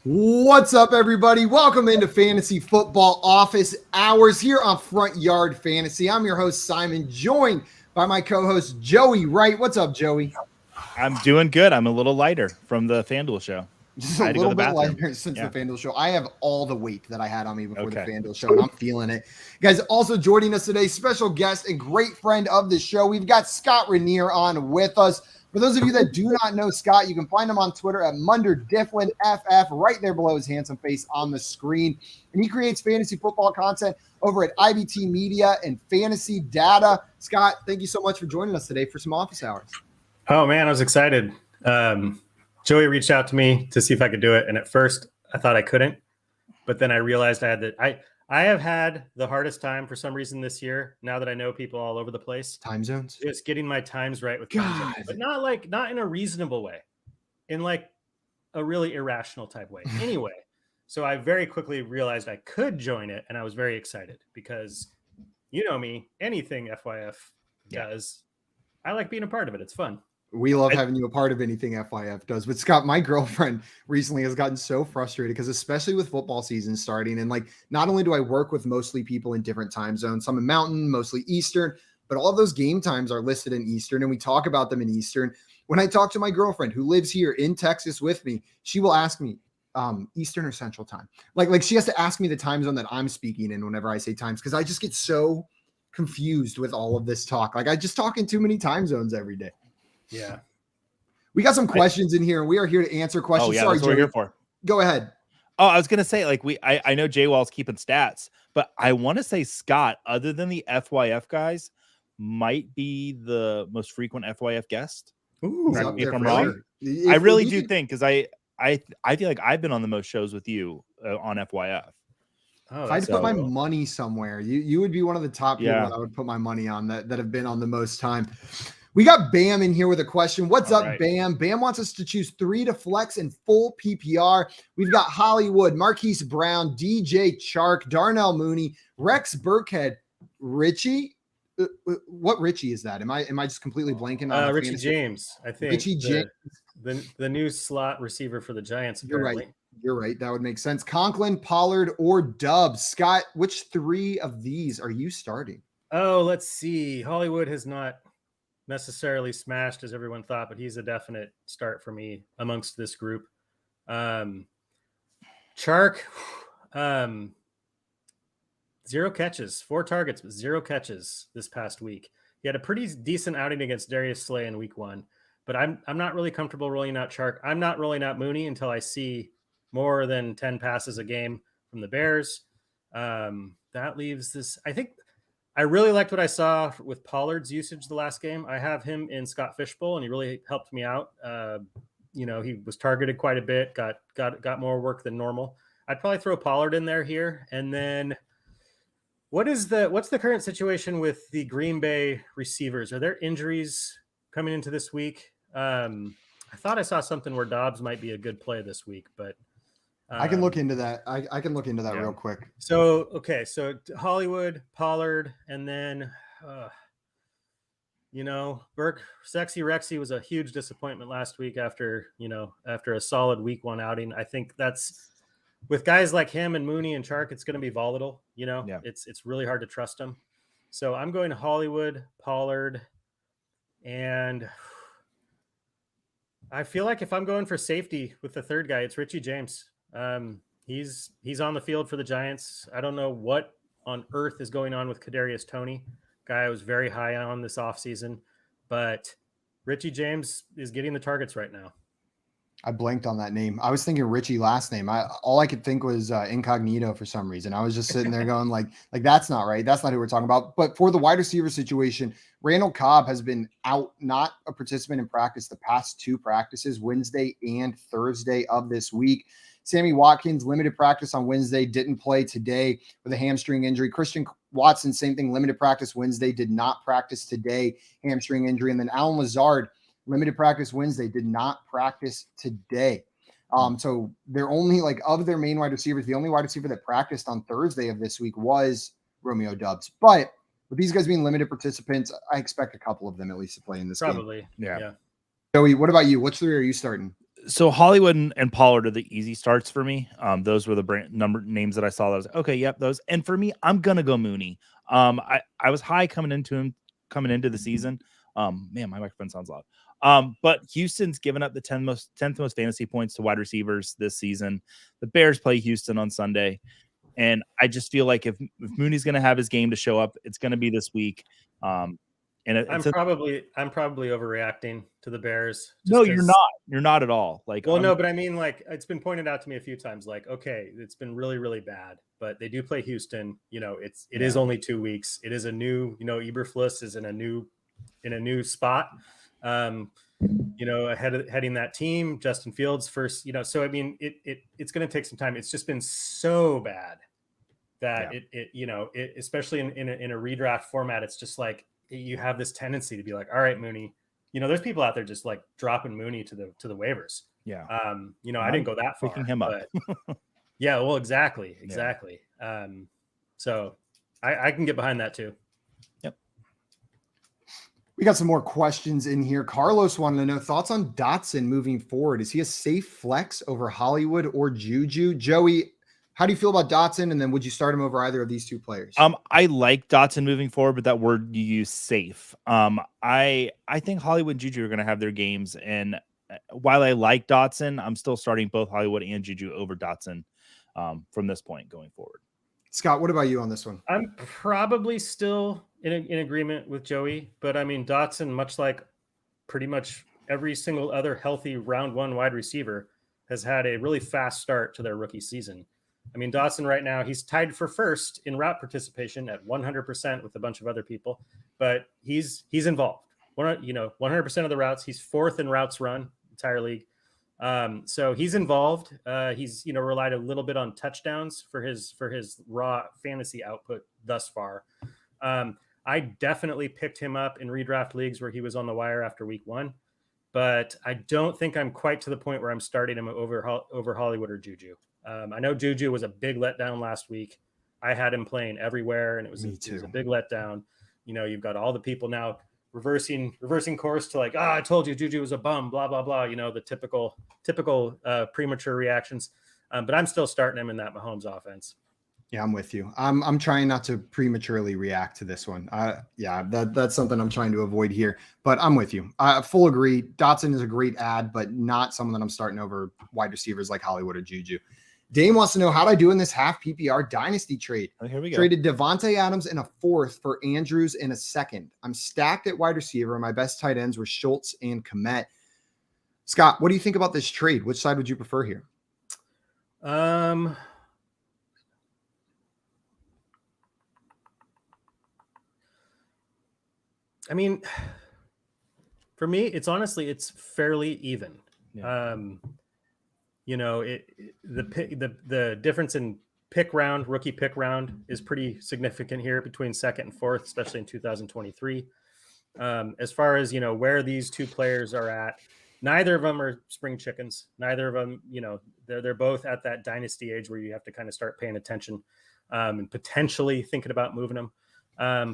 What's up, everybody? Welcome into Fantasy Football Office Hours here on Front Yard Fantasy. I'm your host, Simon, joined by my co-host, Joey Wright. What's up, Joey? I'm doing good. I'm a little lighter from the FanDuel show. Just a little bit lighter since the FanDuel show. I have all the weight that I had on me before the FanDuel show, and I'm feeling it. Guys, also joining us today, special guest and great friend of the show, we've got Scott Rinear on with us. For those of you that do not know Scott, you can find him on Twitter at MunderDiflinFF, right there below his handsome face on the screen. And he creates fantasy football content over at IBT Media and FantasyData. Scott, thank you so much for joining us today for some office hours. Oh, man, I was excited. Joey reached out to me to see if I could do it. And at first, I thought I couldn't. But then I realized I had to. I have had the hardest time for some reason this year, now that I know people all over the place. Time zones? Just getting my times right with time zones. But not in a reasonable way. In like a really irrational type way. Anyway, so I very quickly realized I could join it. And I was very excited because, you know me, anything FYF does, I like being a part of it. It's fun. We love having you a part of anything FYF does. But Scott, my girlfriend recently has gotten so frustrated because especially with football season starting, and like not only do I work with mostly people in different time zones, some in Mountain, mostly Eastern, but all of those game times are listed in Eastern and we talk about them in Eastern. When I talk to my girlfriend who lives here in Texas with me, she will ask me Eastern or Central time. Like she has to ask me the time zone that I'm speaking in whenever I say times because I just get so confused with all of this talk. Like I just talk in too many time zones every day. Yeah. We got some questions in here and we are here to answer questions. Oh, yeah, Sorry, that's what we're here for. Go ahead. Oh, I was going to say, like, I know Jay Wall's keeping stats, but I want to say Scott, other than the FYF guys, might be the most frequent FYF guest. Ooh, correct me if I'm wrong. I really do think, because I feel like I've been on the most shows with you on FYF. Oh, if I had to put my money somewhere, you would be one of the top people that I would put my money on that have been on the most time. We got Bam in here with a question. What's up, Bam? Bam wants us to choose 3 to flex in full PPR. We've got Hollywood, Marquise Brown, DJ Chark, Darnell Mooney, Rex Burkhead, Richie. What Richie is that? Am I just completely blanking on Richie James? I think Richie James, the new slot receiver for the Giants. Apparently. You're right. That would make sense. Conklin, Pollard, or Dubs. Scott, which 3 of these are you starting? Oh, let's see. Hollywood has not necessarily smashed as everyone thought, but he's a definite start for me amongst this group. Chark, 0 catches, 4 targets, but 0 catches this past week. He had a pretty decent outing against Darius Slay in week 1, but I'm not really comfortable rolling out Chark. I'm not rolling out Mooney until I see more than 10 passes a game from the Bears. That leaves this, I really liked what I saw with Pollard's usage the last game. I have him in Scott Fishbowl, and he really helped me out. He was targeted quite a bit, got more work than normal. I'd probably throw Pollard in there here. And then what's the current situation with the Green Bay receivers? Are there injuries coming into this week? I thought I saw something where Dobbs might be a good play this week, but I can look into that. I can look into that real quick. So Hollywood, Pollard, and then, Burke, Sexy Rexy was a huge disappointment last week after a solid week 1 outing. I think that's with guys like him and Mooney and Chark, it's going to be volatile. It's really hard to trust them. So I'm going to Hollywood, Pollard, and I feel like if I'm going for safety with the third guy, it's Richie James. He's on the field for the Giants. I don't know what on earth is going on with Kadarius Toney, guy I was very high on this offseason, but Richie James is getting the targets right now. I blanked on that name. I was thinking Richie last name. All I could think was Incognito for some reason. I was just sitting there going like that's not right. That's not who we're talking about. But for the wide receiver situation, Randall Cobb has been out, not a participant in practice the past 2 practices, Wednesday and Thursday of this week. Sammy Watkins, limited practice on Wednesday, didn't play today with a hamstring injury. Christian Watson, same thing, limited practice Wednesday, did not practice today, hamstring injury. And then Allen Lazard, limited practice Wednesday, did not practice today. So they're only of their main wide receivers, the only wide receiver that practiced on Thursday of this week was Romeo Doubs. But with these guys being limited participants, I expect a couple of them at least to play in this game. Probably. Yeah. Joey, what about you? Which 3 are you starting? So Hollywood and Pollard are the easy starts for me. Those were the names that I saw. That was okay. Yep, those. And for me, I'm gonna go Mooney. I was high coming into the season. Man, my microphone sounds loud. But Houston's given up the 10th most fantasy points to wide receivers this season. The Bears play Houston on Sunday, and I just feel like if Mooney's gonna have his game to show up, it's gonna be this week. I'm probably overreacting to the Bears. No, you're not. You're not at all. Like, well, no, but I mean, like, it's been pointed out to me a few times. Like, okay, it's been really, really bad, but they do play Houston. You know, it is only 2 weeks. It is a new, Eberflus is in a new spot. Heading that team. Justin Fields first. So I mean, it's going to take some time. It's just been so bad that it especially in a redraft format, it's just like you have this tendency to be like, all right, Mooney. There's people out there just like dropping Mooney to the waivers. Yeah. I didn't go that far. Picking him up. Yeah. Well, exactly. Yeah. So I can get behind that too. Yep. We got some more questions in here. Carlos wanted to know thoughts on Dotson moving forward. Is he a safe flex over Hollywood or Juju? Joey, how do you feel about Dotson? And then would you start him over either of these two players? I like Dotson moving forward, but that word you use, safe. I think Hollywood and Juju are going to have their games. And while I like Dotson, I'm still starting both Hollywood and Juju over Dotson from this point going forward. Scott, what about you on this one? I'm probably still in agreement with Joey, but I mean, Dotson, much like pretty much every single other healthy round one wide receiver, has had a really fast start to their rookie season. I mean, Dotson right now, he's tied for first in route participation at 100% with a bunch of other people, but he's involved. 100% of the routes. He's fourth in routes run, entire league. So he's involved. He's relied a little bit on touchdowns for his raw fantasy output thus far. I definitely picked him up in redraft leagues where he was on the wire after week 1, but I don't think I'm quite to the point where I'm starting him over Hollywood or Juju. I know Juju was a big letdown last week. I had him playing everywhere, and it was a big letdown. You've got all the people now reversing course to like, I told you Juju was a bum, blah, blah, blah. The typical premature reactions. But I'm still starting him in that Mahomes offense. Yeah, I'm with you. I'm trying not to prematurely react to this one. That's something I'm trying to avoid here, but I'm with you. Full agree. Dotson is a great ad, but not someone that I'm starting over wide receivers like Hollywood or Juju. Dame wants to know, how do I do in this half PPR dynasty trade? Oh, here we go. Traded Davante Adams in a 4th for Andrews in a 2nd. I'm stacked at wide receiver. My best tight ends were Schultz and Kmet. Scott, what do you think about this trade? Which side would you prefer here? I mean, for me, it's fairly even. Yeah. The difference in rookie pick round is pretty significant here between 2nd and 4th, especially in 2023. As far as, where these two players are at, neither of them are spring chickens. Neither of them, they're both at that dynasty age where you have to kind of start paying attention and potentially thinking about moving them.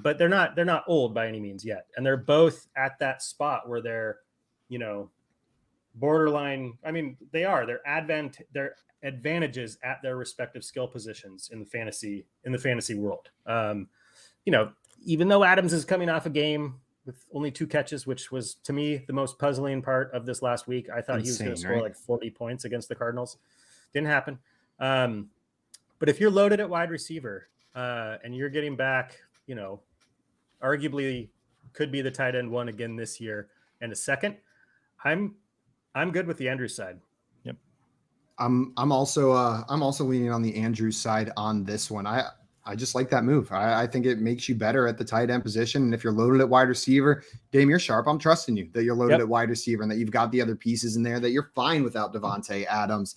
But they're not old by any means yet. And they're both at that spot where they're, borderline. I mean, they're advantages at their respective skill positions in the fantasy world. Even though Adams is coming off a game with only 2 catches, which was to me the most puzzling part of this last week. I thought he was going to score like 40 points against the Cardinals. Didn't happen. But if you're loaded at wide receiver and you're getting back, arguably could be the tight end 1 again this year and a 2nd, I'm good with the Andrews side. Yep. I'm also leaning on the Andrews side on this one. I just like that move. I think it makes you better at the tight end position. And if you're loaded at wide receiver, Dame, you're sharp. I'm trusting you that you're loaded at wide receiver and that you've got the other pieces in there, that you're fine without Davante Adams.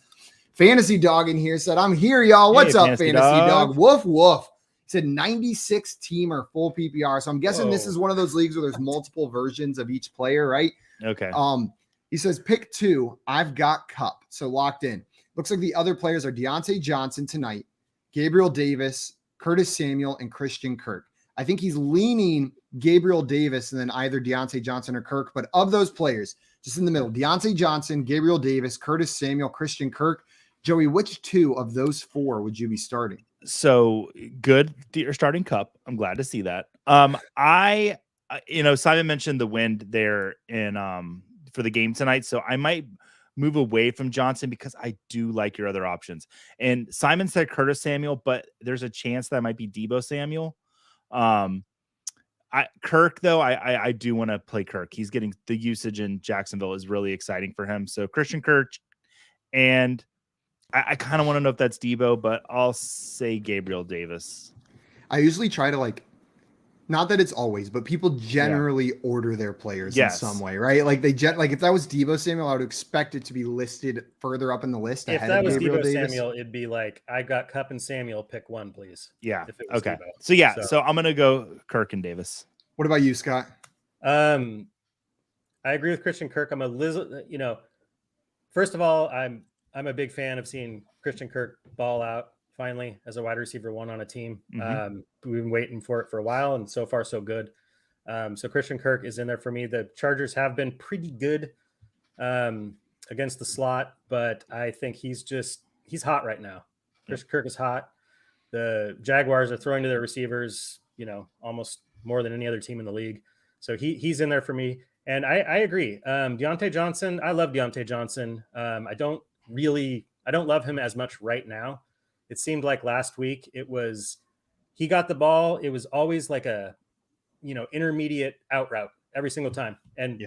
Fantasy Dog in here said, I'm here, y'all. What's up, Fantasy Dog? Woof, woof. He said 96 teamer full PPR. So I'm guessing this is one of those leagues where there's multiple versions of each player, right? Okay. He says, pick 2. I've got Cup. So locked in. Looks like the other players are Deontay Johnson tonight, Gabriel Davis, Curtis Samuel, and Christian Kirk. I think he's leaning Gabriel Davis and then either Deontay Johnson or Kirk. But of those players, just in the middle. Deontay Johnson, Gabriel Davis, Curtis Samuel, Christian Kirk. Joey, which 2 of those 4 would you be starting? So good that you're starting Cup. I'm glad to see that. Simon mentioned the wind there in for the game tonight, so I might move away from Johnson because I do like your other options. And Simon said Curtis Samuel, but there's a chance that might be Deebo Samuel. Kirk though, I do want to play Kirk. He's getting the usage in Jacksonville is really exciting for him. So Christian Kirk, and I kind of want to know if that's Deebo, but I'll say Gabriel Davis. I usually try to not that it's always, but people generally order their players in some way, right? Like if that was Deebo Samuel, I would expect it to be listed further up in the list. If that was Deebo Samuel, it'd be like, I got Cup and Samuel, pick one, please. Yeah. If it was okay. Deebo. So I'm gonna go Kirk and Davis. What about you, Scott? I agree with Christian Kirk. First of all, I'm a big fan of seeing Christian Kirk ball out finally as a wide receiver 1 on a team. Mm-hmm. We've been waiting for it for a while, and so far so good. So Christian Kirk is in there for me. The Chargers have been pretty good against the slot, but I think he's hot right now. Christian Kirk is hot. The Jaguars are throwing to their receivers, almost more than any other team in the league. So he's in there for me. And I agree. Deontay Johnson, I love Deontay Johnson. I don't love him as much right now. It seemed like last week he got the ball. It was always like a, intermediate out route every single time. And,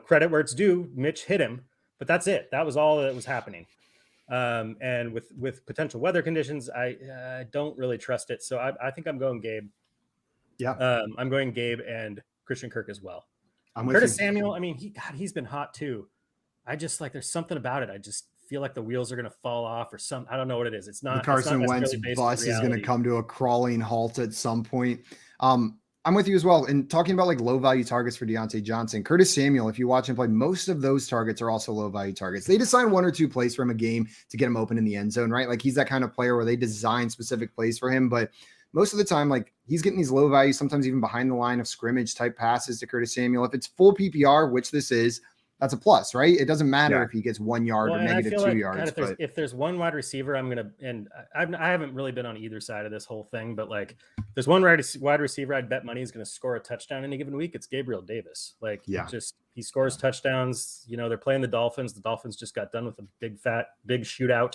credit where it's due, Mitch hit him, but that's it. That was all that was happening. And with potential weather conditions, I don't really trust it. So I think I'm going Gabe. Yeah. I'm going Gabe and Christian Kirk as well. I'm with Curtis you. Samuel, he's been hot too. I just there's something about it. I just feel like the wheels are going to fall off or I don't know what it is. It's not. The Carson Wentz bus is going to come to a crawling halt at some point. I'm with you as well. And talking about low value targets for Deontay Johnson, Curtis Samuel, if you watch him play, most of those targets are also low value targets. They design 1 or 2 plays from a game to get him open in the end zone, right? He's that kind of player where they design specific plays for him, but most of the time, he's getting these low value, sometimes even behind the line of scrimmage type passes to Curtis Samuel. If it's full PPR, which this is, that's a plus, right? It doesn't matter if he gets 1 yard or negative 2 yards. If there's one wide receiver, I haven't really been on either side of this whole thing, but there's one wide receiver I'd bet money is going to score a touchdown in a given week. It's Gabriel Davis. He scores touchdowns. They're playing the Dolphins. The Dolphins just got done with a big shootout.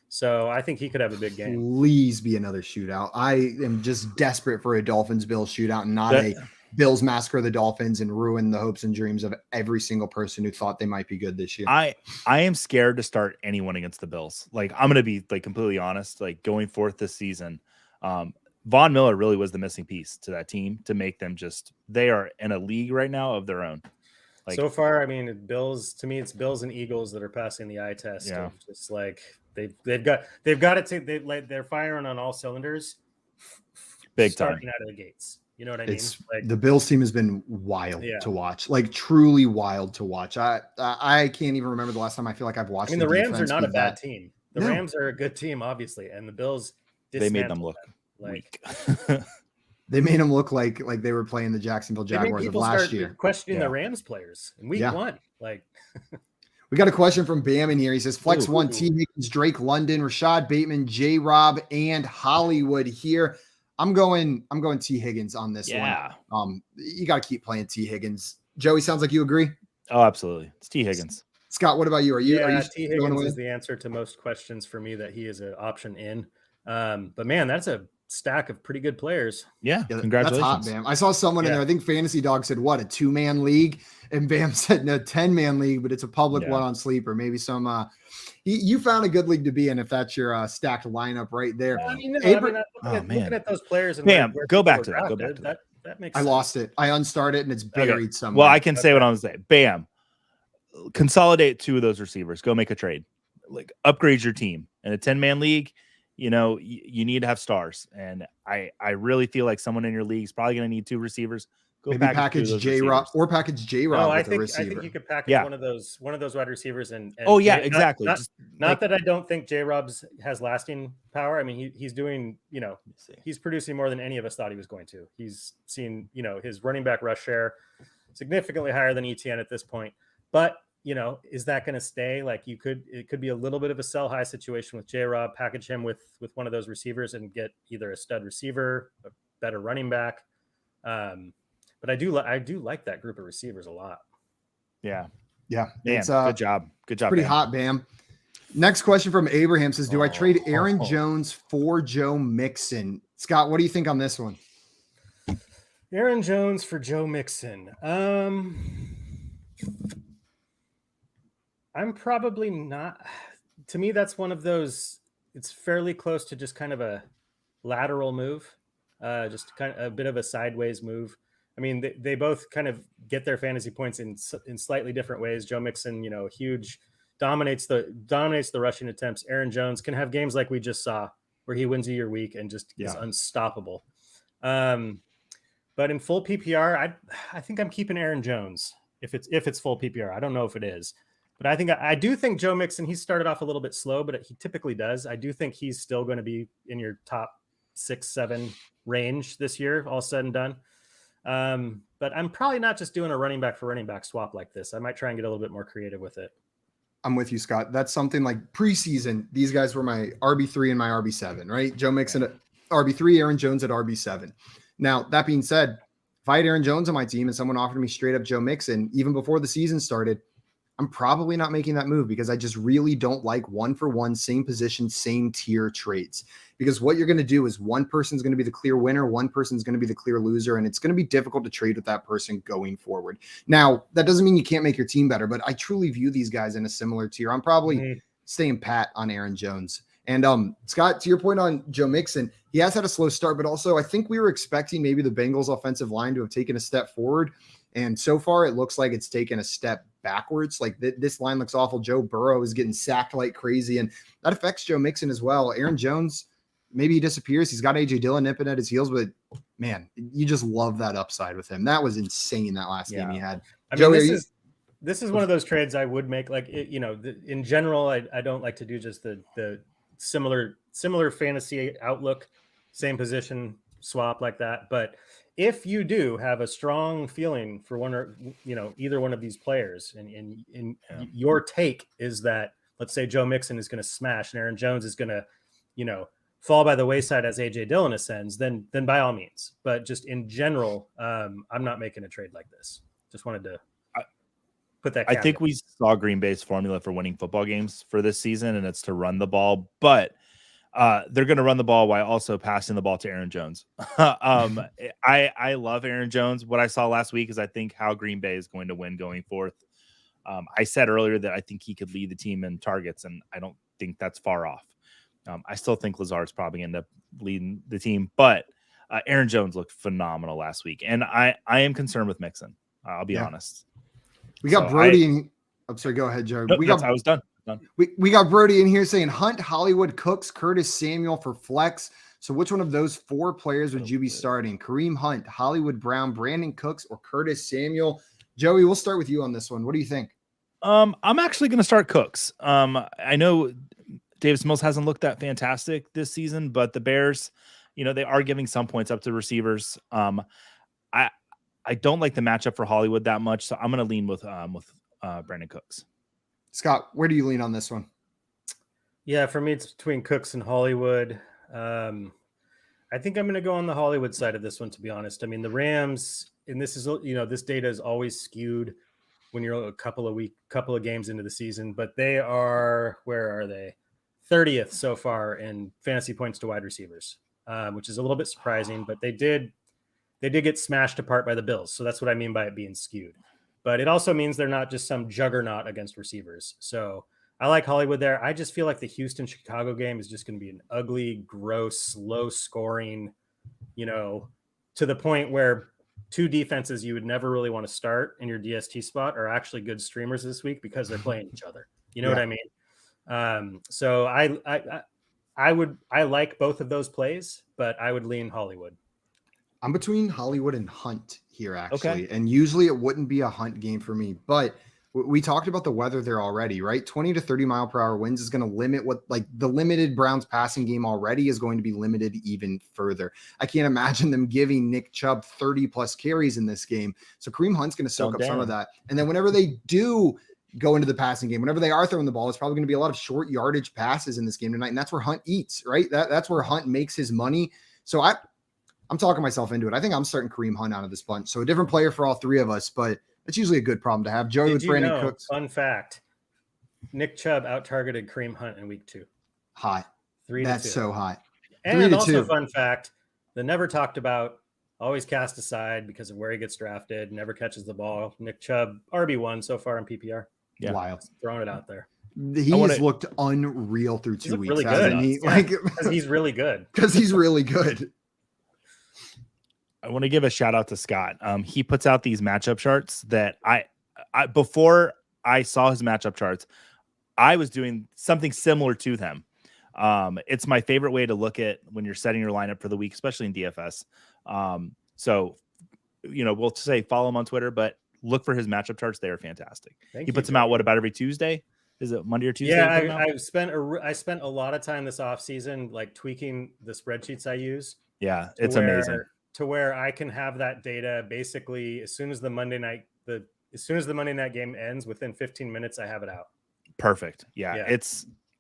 So I think he could have a big game. Please be another shootout. I am just desperate for a Dolphins-Bills shootout and not a Bills massacre the Dolphins and ruin the hopes and dreams of every single person who thought they might be good this year. I am scared to start anyone against the Bills. I'm going to be completely honest, going forth this season. Von Miller really was the missing piece to that team to make them they are in a league right now of their own. So far, Bills, to me, it's Bills and Eagles that are passing the eye test. Yeah. Just they've got it. They're firing on all cylinders. Big starting time out of the gates. You know what I mean? The Bills team has been wild to watch, truly wild to watch. I can't even remember the last time I feel like I've watched. The Rams are not a bad team. The Rams are a good team, obviously, and the Bills. They made them look weak. They made them look like they were playing the Jacksonville Jaguars of last year. Questioning the Rams players in week 1. We got a question from Bam in here. He says, Flex 1, T. Higgins, Drake London, Rashad Bateman, J. Rob, and Hollywood here. I'm going T. Higgins on this one. You got to keep playing T. Higgins. Joey, sounds like you agree. Oh, absolutely. It's T. Higgins. Scott, what about you? Are you T. Higgins is the answer to most questions for me that he is an option in. But man, that's a stack of pretty good players. Yeah, congratulations. That's hot, Bam. I saw someone in there. I think Fantasy Dog said, what, a 2-man league? And Bam said, no, 10-man league, but it's a public one on Sleeper. Maybe some you found a good league to be in if that's your stacked lineup right there. Looking at those players and Bam, go back to that. Go back to that. That makes sense. I lost it. I unstarted it and it's buried somewhere. Well, I can say what I was saying. Bam. Consolidate 2 of those receivers. Go make a trade. Upgrade your team. In a 10-man league, you need to have stars. And I really feel like someone in your league is probably going to need 2 receivers. Maybe package J-Rob or package J-Rob with a receiver. I think you could package one of those wide receivers and exactly. Not that I don't think J-Rob has lasting power. He's doing, he's producing more than any of us thought he was going to. He's seen, his running back rush share significantly higher than ETN at this point. But, is that going to stay? Like it could be a little bit of a sell high situation with J-Rob, package him with one of those receivers and get either a stud receiver, a better running back. But I do like that group of receivers a lot. Yeah. Yeah. Man, It's good job. Good job. pretty Bam. hot, Bam. Next question from Abraham says, do I trade Aaron Jones for Joe Mixon? Scott, what do you think on this one? Aaron Jones for Joe Mixon. I'm probably not. To me, that's one of those. It's fairly close to just kind of a lateral move, just kind of a bit of a sideways move. I mean, they both kind of get their fantasy points in slightly different ways. Joe Mixon, huge, dominates the rushing attempts. Aaron Jones can have games like we just saw where he wins you your week and just is unstoppable. But in full PPR, I think I'm keeping Aaron Jones if it's full PPR. I don't know if it is, but I do think Joe Mixon, he started off a little bit slow, but he typically does. I do think he's still going to be in your top 6-7 range this year, all said and done. But I'm probably not just doing a running back for running back swap like this. I might try and get a little bit more creative with it. I'm with you, Scott. That's something like preseason. These guys were my RB3 and my RB7, right? Joe Mixon at RB3, Aaron Jones at RB7. Now, that being said, if I had Aaron Jones on my team and someone offered me straight up Joe Mixon, even before the season started, I'm probably not making that move because I just really don't like one for one, same position, same tier trades. Because what you're going to do is one person's going to be the clear winner, one person's going to be the clear loser, and it's going to be difficult to trade with that person going forward. Now, that doesn't mean you can't make your team better, but I truly view these guys in a similar tier. I'm probably staying pat on Aaron Jones. And Scott, to your point on Joe Mixon, he has had a slow start, but also I think we were expecting maybe the Bengals offensive line to have taken a step forward. And so far, it looks like it's taken a step backwards. Like this line looks awful. Joe Burrow is getting sacked like crazy, and that affects Joe Mixon as well. Aaron Jones, maybe he disappears. He's got AJ Dillon nipping at his heels, but man, you just love that upside with him. That was insane, that last game he had. I mean, Joey, this is one of those trades I would make. Like, in general, I don't like to do just the similar fantasy outlook, same position swap like that. But if you do have a strong feeling for one or either one of these players, and your take is that, let's say Joe Mixon is going to smash and Aaron Jones is going to, fall by the wayside as AJ Dillon ascends, then by all means. But just in general, I'm not making a trade like this. Just wanted to put that. I think we saw Green Bay's formula for winning football games for this season, and it's to run the ball, but they're going to run the ball while also passing the ball to Aaron Jones. I love Aaron Jones. What I saw last week is I think how Green Bay is going to win going forth. I said earlier that I think he could lead the team in targets, and I don't think that's far off. I still think Lazard's probably going to end up leading the team, but Aaron Jones looked phenomenal last week, and I am concerned with Mixon. I'll be honest. We got Brody. I'm sorry. Go ahead, Joe. Nope, I was done. We got Brody in here saying Hunt, Hollywood, Cooks, Curtis Samuel for flex. So which one of those four players would you be starting? Kareem Hunt, Hollywood Brown, Brandon Cooks, or Curtis Samuel? Joey, we'll start with you on this one. What do you think? I'm actually going to start Cooks. I know Davis Mills hasn't looked that fantastic this season, but the Bears, they are giving some points up to receivers. I don't like the matchup for Hollywood that much, so I'm going to lean with Brandon Cooks. Scott, where do you lean on this one? Yeah, for me, it's between Cooks and Hollywood. I think I'm going to go on the Hollywood side of this one, to be honest. I mean, the Rams, and this is, this data is always skewed when you're a couple of games into the season, but they are, where are they? 30th so far in fantasy points to wide receivers, which is a little bit surprising, but they did get smashed apart by the Bills. So that's what I mean by it being skewed. But it also means they're not just some juggernaut against receivers. So I like Hollywood there. I just feel like the Houston-Chicago game is just going to be an ugly, gross, low scoring, to the point where two defenses you would never really want to start in your DST spot are actually good streamers this week because they're playing each other. You know what I mean? So I like both of those plays, but I would lean Hollywood. I'm between Hollywood and Hunt here, actually. Okay. And usually it wouldn't be a Hunt game for me. But We talked about the weather there already, right? 20 to 30 mile per hour winds is going to limit what, like, the limited Browns passing game already is going to be limited even further. I can't imagine them giving Nick Chubb 30 plus carries in this game. So Kareem Hunt's going to soak up some of that. And then whenever they do go into the passing game, whenever they are throwing the ball, it's probably going to be a lot of short yardage passes in this game tonight. And that's where Hunt eats, right? That's where Hunt makes his money. So I'm talking myself into it. I think I'm starting Kareem Hunt out of this bunch. So a different player for all three of us, but it's usually a good problem to have. Joey with Brandon Cooks. Fun fact: Nick Chubb out-targeted Kareem Hunt in week 2. High. 3-2. That's so high. And also, fun fact: the never talked about, always cast aside because of where he gets drafted, never catches the ball. Nick Chubb, RB1 so far in PPR. Yeah, wild. Throwing it out there. He's looked unreal through 2 weeks. Really good. Because he's really good. Because he's really good. I want to give a shout out to Scott. He puts out these matchup charts that I before I saw his matchup charts, I was doing something similar to them. It's my favorite way to look at when you're setting your lineup for the week, especially in DFS. So, we'll say follow him on Twitter, but look for his matchup charts. They are fantastic. He puts them out, about every Tuesday? Is it Monday or Tuesday? Yeah, I spent a lot of time this offseason like tweaking the spreadsheets I use. Yeah, it's amazing. To where I can have that data basically as soon as the Monday night game ends, within 15 minutes, I have it out. Perfect. Yeah.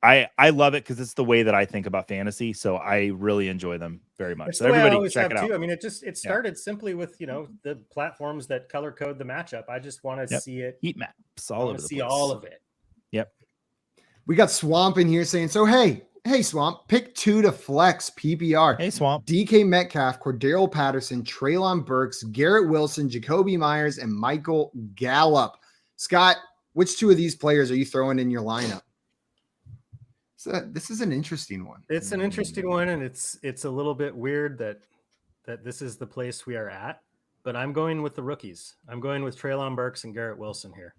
I love it because it's the way that I think about fantasy. So I really enjoy them very much. It's so everybody check it out. I mean, it started simply with, the platforms that color code the matchup. I just want to see it. Heat maps all over the place. See all of it. Yep. We got Swamp in here saying, so, hey, Swamp, pick 2 to flex PPR. Hey, Swamp. DK Metcalf, Cordero Patterson, Treylon Burks, Garrett Wilson, Jacoby Myers, and Michael Gallup. Scott, which 2 of these players are you throwing in your lineup? So this is an interesting one. It's an interesting one, and it's a little bit weird that this is the place we are at, but I'm going with the rookies. I'm going with Treylon Burks and Garrett Wilson here.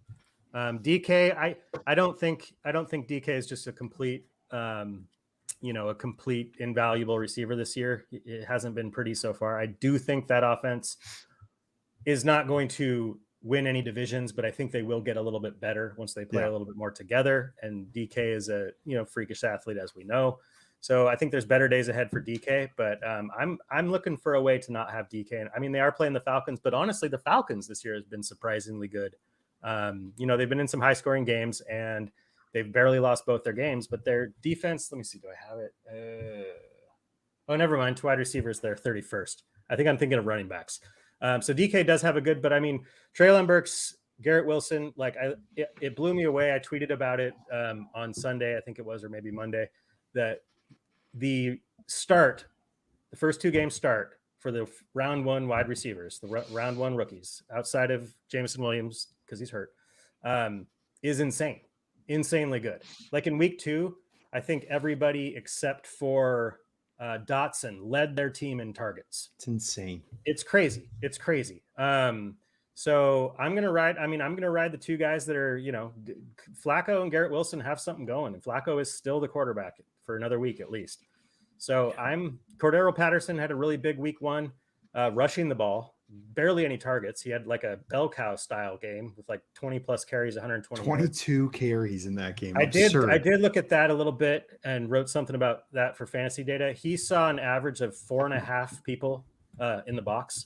DK, I don't think DK is just a complete a complete invaluable receiver this year. It hasn't been pretty so far. I do think that offense is not going to win any divisions, but I think they will get a little bit better once they play a little bit more together. And DK is a freakish athlete, as we know. So I think there's better days ahead for DK, but I'm looking for a way to not have DK. I mean, they are playing the Falcons, but honestly, the Falcons this year has been surprisingly good. They've been in some high scoring games and they've barely lost both their games, but their defense, let me see, do I have it? Never mind. 2 wide receivers, they're 31st. I think I'm thinking of running backs. So DK does have a good, but I mean, Treylon Burks, Garrett Wilson, it blew me away. I tweeted about it on Sunday, I think it was, or maybe Monday, that the first 2 games start for the round 1 wide receivers, the round 1 rookies, outside of Jameson Williams, because he's hurt, is insanely good. Like in week 2, I think everybody except for Dotson led their team in targets. It's insane. It's crazy. So I'm going to ride the 2 guys that are, Flacco and Garrett Wilson have something going, and Flacco is still the quarterback for another week at least. So Cordero Patterson had a really big week 1, rushing the ball, barely any targets. He had like a bell cow style game with like 20 plus carries, 120. 22 carries in that game. I did look at that a little bit and wrote something about that for FantasyData. He saw an average of 4.5 people in the box.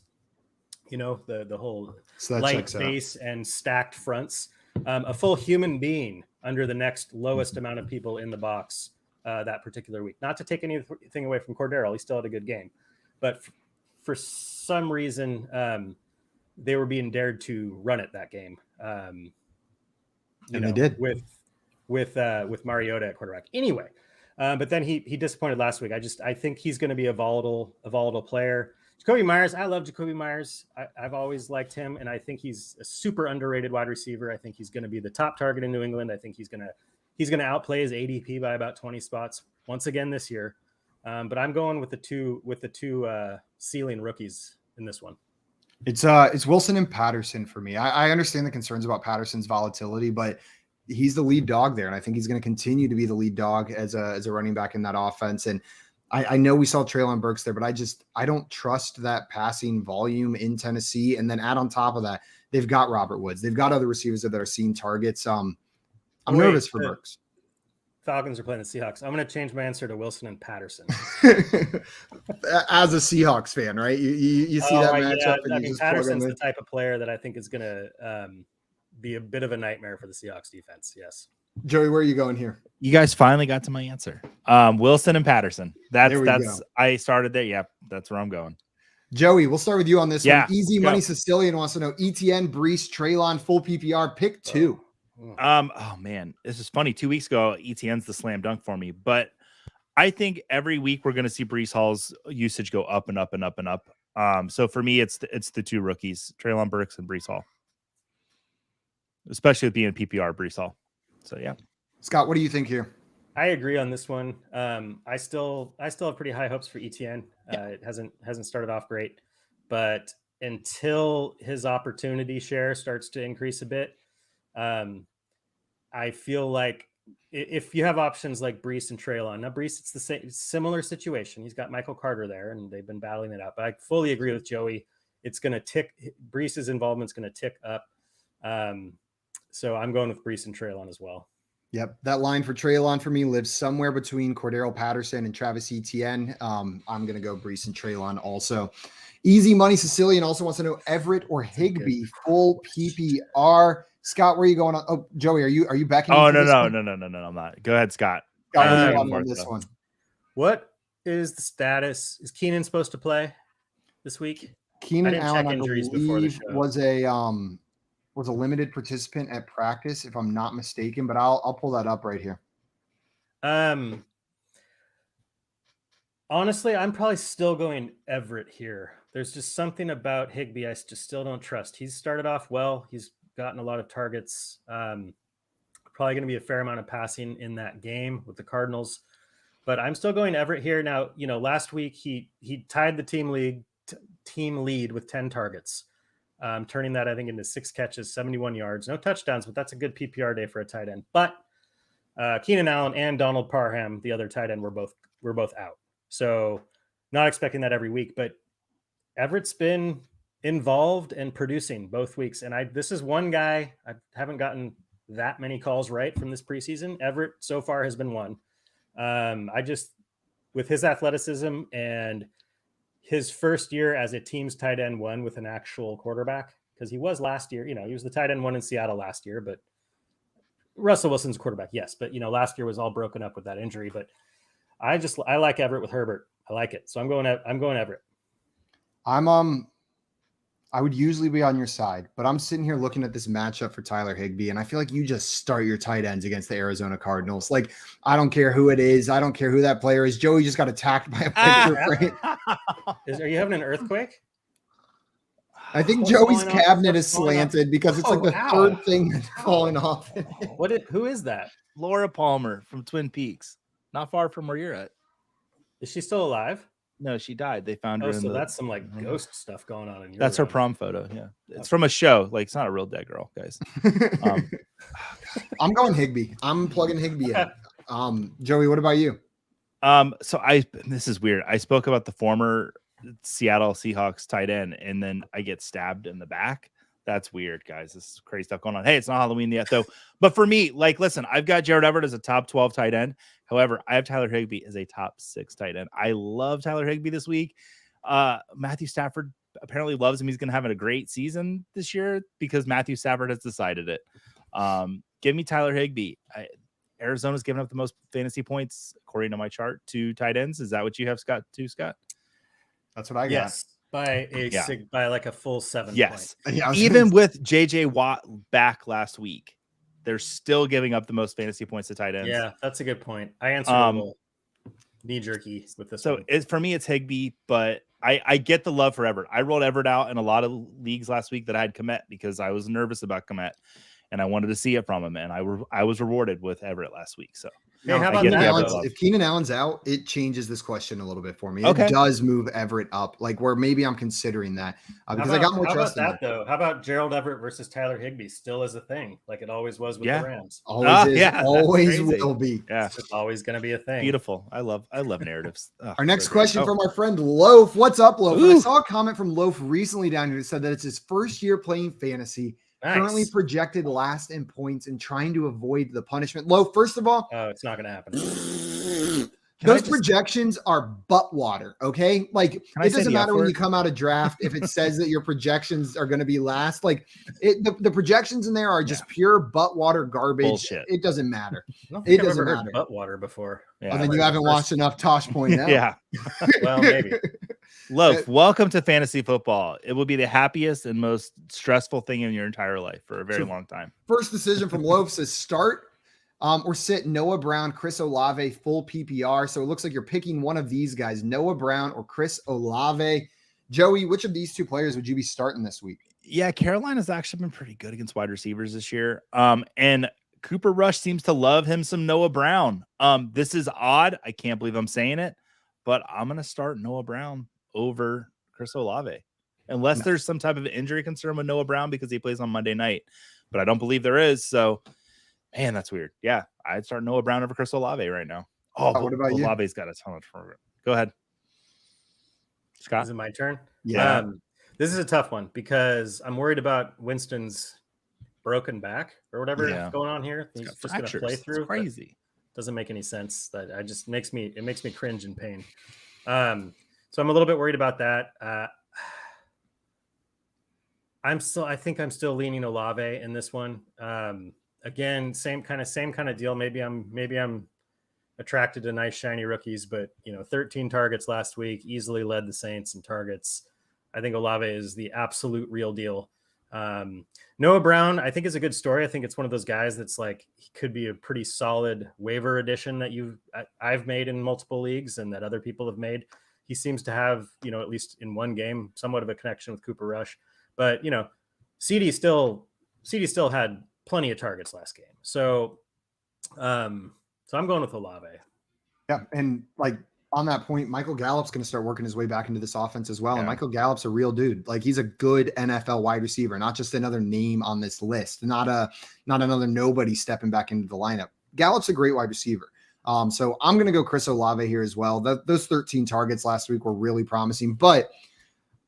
The whole light face and stacked fronts. A full human being under the next lowest amount of people in the box that particular week. Not to take anything away from Cordero, he still had a good game, but for some reason they were being dared to run it that game. And they did with Mariota at quarterback. Anyway, but then he disappointed last week. I think he's going to be a volatile player. Jacoby Myers, I love Jacoby Myers. I've always liked him, and I think he's a super underrated wide receiver. I think he's going to be the top target in New England. I think he's going to outplay his ADP by about 20 spots once again this year. But I'm going with the two ceiling rookies in this one. It's Wilson and Patterson for me. I understand the concerns about Patterson's volatility, but he's the lead dog there, and I think he's going to continue to be the lead dog as a running back in that offense. And I know we saw Treylon Burks there, but I don't trust that passing volume in Tennessee. And then add on top of that, they've got Robert Woods. They've got other receivers that are seeing targets. I'm nervous for Burks. Falcons are playing the Seahawks. I'm going to change my answer to Wilson and Patterson. As a Seahawks fan, right? You see that matchup. Yeah. I mean, Patterson's the type of player that I think is going to be a bit of a nightmare for the Seahawks defense. Yes. Joey, where are you going here? You guys finally got to my answer. Wilson and Patterson. That's I started there. Yeah, that's where I'm going. Joey, we'll start with you on this one. Easy go. Money Sicilian wants to know ETN, Brees, Treylon, full PPR, pick 2. Oh man, this is funny. 2 weeks ago, ETN's the slam dunk for me, but I think every week we're going to see Brees Hall's usage go up and up and up and up. So for me, it's the 2 rookies, Treylon Burks and Brees Hall, especially with being PPR Brees Hall. So yeah, Scott, what do you think here? I agree on this one. I still have pretty high hopes for ETN. It hasn't started off great, but until his opportunity share starts to increase a bit, I feel like if you have options like Brees and Treylon, now Brees, it's the same similar situation. He's got Michael Carter there, and they've been battling it out. But I fully agree with Joey. It's going to tick. Brees's involvement's going to tick up. So I'm going with Brees and Treylon as well. Yep. That line for Treylon for me lives somewhere between Cordero Patterson and Travis Etienne. I'm going to go Brees and Treylon also. Easy Money Sicilian also wants to know Everett or Higby, full PPR. Scott, where are you going on? Oh, Joey, are you backing? Oh, no, I'm not. Go ahead, Scott. On this one. What is the status? Is Keenan supposed to play this week? Keenan Allen, I believe, was a limited participant at practice, if I'm not mistaken, but I'll pull that up right here. Honestly, I'm probably still going Everett here. There's just something about Higby I just still don't trust. He's started off well. He's gotten a lot of targets. Probably going to be a fair amount of passing in that game with the Cardinals, but I'm still going Everett here. Now, last week he tied the team lead with 10 targets, turning that I think into 6 catches, 71 yards, no touchdowns, but that's a good PPR day for a tight end. But Keenan Allen and Donald Parham, the other tight end, were both out. So not expecting that every week, but Everett's been involved and producing both weeks. And this is one guy, I haven't gotten that many calls right from this preseason. Everett so far has been one. With his athleticism and his first year as a team's tight end one with an actual quarterback, because he was last year, he was the tight end one in Seattle last year, but Russell Wilson's quarterback. Yes. But last year was all broken up with that injury, but I like Everett with Herbert. I like it. So I'm going Everett. I would usually be on your side, but I'm sitting here looking at this matchup for Tyler Higby, and I feel like you just start your tight ends against the Arizona Cardinals. Like, I don't care who it is. I don't care who that player is. Joey just got attacked by a picture frame. Are you having an earthquake? I think Joey's cabinet is slanted because it's like the third thing that's falling off. Who is that? Laura Palmer from Twin Peaks, not far from where you're at. Is she still alive? No, she died. They found her. That's some ghost stuff going on in your That's room. Her prom photo. Yeah, it's from a show. Like, it's not a real dead girl, guys. I'm going Higby. I'm plugging Higby in. Joey, what about you? This is weird. I spoke about the former Seattle Seahawks tight end, and then I get stabbed in the back. That's weird, guys. This is crazy stuff going on. Hey, it's not Halloween yet, though. But for me, listen, I've got Jared Everett as a top 12 tight end. However, I have Tyler Higby as a top 6 tight end. I love Tyler Higby this week. Matthew Stafford apparently loves him. He's going to have a great season this year because Matthew Stafford has decided it. Give me Tyler Higby. Arizona's given up the most fantasy points, according to my chart, to tight ends. Is that what you have, Scott, too, Scott? That's what I got. Yes. By like a full 7 yes. point. Yeah, even with JJ Watt back last week, they're still giving up the most fantasy points to tight ends. Yeah, that's a good point. I answered a little knee-jerky with this one. For me, it's Higby, but I get the love for Everett. I rolled Everett out in a lot of leagues last week that I had Komet because I was nervous about Komet, and I wanted to see it from him, and I was rewarded with Everett last week. So Hey, how about get that, the Everett though? love. If Keenan Allen's out, it changes this question a little bit for me. Okay. It does move Everett up, like where maybe I'm considering that because I got more trust in How him. about that, though? How about Gerald Everett versus Tyler Higby still as a thing, like it always was with Yeah. the Rams? Always is, yeah, that's always crazy. will be. Yeah, It's always going to be a thing. beautiful. I love narratives. Oh, Our next so great. question from our friend Loaf. What's up, Loaf? And I Ooh. saw a comment from Loaf recently down here that said that it's his first year playing fantasy, currently Nice. projected last in points and trying to avoid the punishment. Loaf, first of all, Oh, it's not going to happen. those projections are butt water, okay? Like, I it say doesn't the F matter when you word? come out of draft if it says that your projections are going to be last. Like, the projections in there are just pure butt water garbage. Bullshit. It doesn't matter. I don't think It I've doesn't ever matter. heard butt water before. Yeah. Oh, then you haven't watched enough Tosh Point now. Yeah. Well, maybe. Loaf, welcome to fantasy football. It will be the happiest and most stressful thing in your entire life for a very long time. First decision from Loaf says start or sit Noah Brown, Chris Olave, full PPR. So it looks like you're picking one of these guys, Noah Brown or Chris Olave. Joey, which of these two players would you be starting this week? Yeah, Carolina's actually been pretty good against wide receivers this year. And Cooper Rush seems to love him some Noah Brown. This is odd. I can't believe I'm saying it, but I'm going to start Noah Brown over Chris Olave, unless there's some type of injury concern with Noah Brown because he plays on Monday night, but I don't believe there is. So, man, that's weird. Yeah, I'd start Noah Brown over Chris Olave right now. Oh, what about you? Olave's got a ton of program. Go ahead, Scott. Is it my turn? Yeah. This is a tough one because I'm worried about Winston's broken back or whatever is going on here. He's just going to play through. It's crazy. Doesn't make any sense. That I just makes me cringe in pain. So I'm a little bit worried about that. I think I'm still leaning Olave in this one. Again, same kind of deal. Maybe I'm attracted to nice shiny rookies, but 13 targets last week, easily led the Saints in targets. I think Olave is the absolute real deal. Noah Brown, I think, is a good story. I think it's one of those guys that's like, he could be a pretty solid waiver addition that I've made in multiple leagues and that other people have made. He seems to have, at least in one game, somewhat of a connection with Cooper Rush, but CD still had plenty of targets last game. So I'm going with Olave. Yeah. And like on that point, Michael Gallup's going to start working his way back into this offense as well. Yeah. And Michael Gallup's a real dude. Like, he's a good NFL wide receiver, not just another name on this list, not another nobody stepping back into the lineup. Gallup's a great wide receiver. So I'm going to go Chris Olave here as well. Those 13 targets last week were really promising, but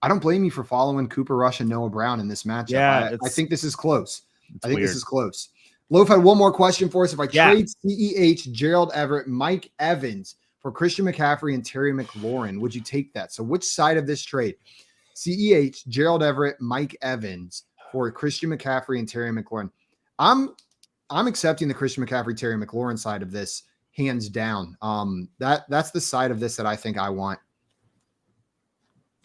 I don't blame you for following Cooper Rush and Noah Brown in this matchup. Yeah, I think this is close. This is close. Loaf had one more question for us. If I trade CEH, Gerald Everett, Mike Evans for Christian McCaffrey and Terry McLaurin, would you take that? So which side of this trade? CEH, Gerald Everett, Mike Evans for Christian McCaffrey and Terry McLaurin. I'm accepting the Christian McCaffrey, Terry McLaurin side of this, hands down. That's the side of this that I think I want.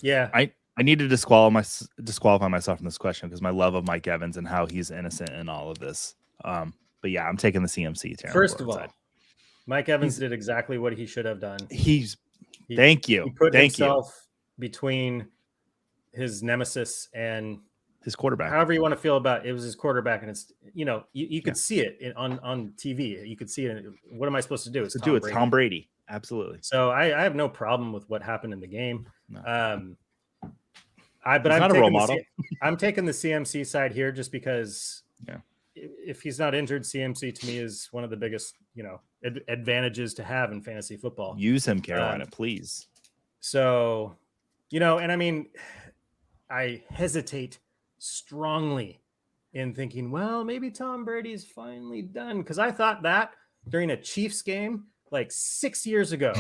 Yeah. I need to disqualify myself from this question because my love of Mike Evans and how he's innocent in all of this. But yeah, I'm taking the CMC. First of all, Mike Evans did exactly what he should have done. Thank you. He put himself between his nemesis and his quarterback. However you want to feel about it, was his quarterback, and it's you could see it on TV. You could see it. What am I supposed to do? It's Tom Brady. Absolutely. So I have no problem with what happened in the game. No. I'm not a role model. I'm taking the CMC side here just because if he's not injured, CMC to me is one of the biggest, advantages to have in fantasy football. Use him, Carolina, please. So, and I mean, I hesitate strongly in thinking, well, maybe Tom Brady's finally done. Because I thought that during a Chiefs game, like 6 years ago,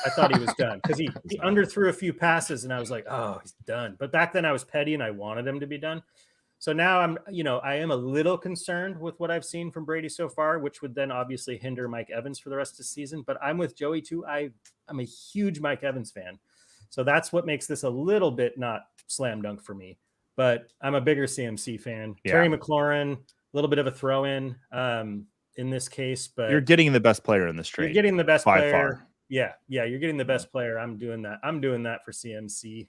I thought he was done because he underthrew a few passes and I was like, oh, he's done. But back then I was petty and I wanted him to be done. So now I am a little concerned with what I've seen from Brady so far, which would then obviously hinder Mike Evans for the rest of the season. But I'm with Joey too. I'm a huge Mike Evans fan. So that's what makes this a little bit not slam dunk for me. But I'm a bigger CMC fan. Yeah. Terry McLaurin, a little bit of a throw in this case. But you're getting the best player in this trade. You're getting the best player. Far. Yeah, you're getting the best player. I'm doing that. I'm doing that for CMC.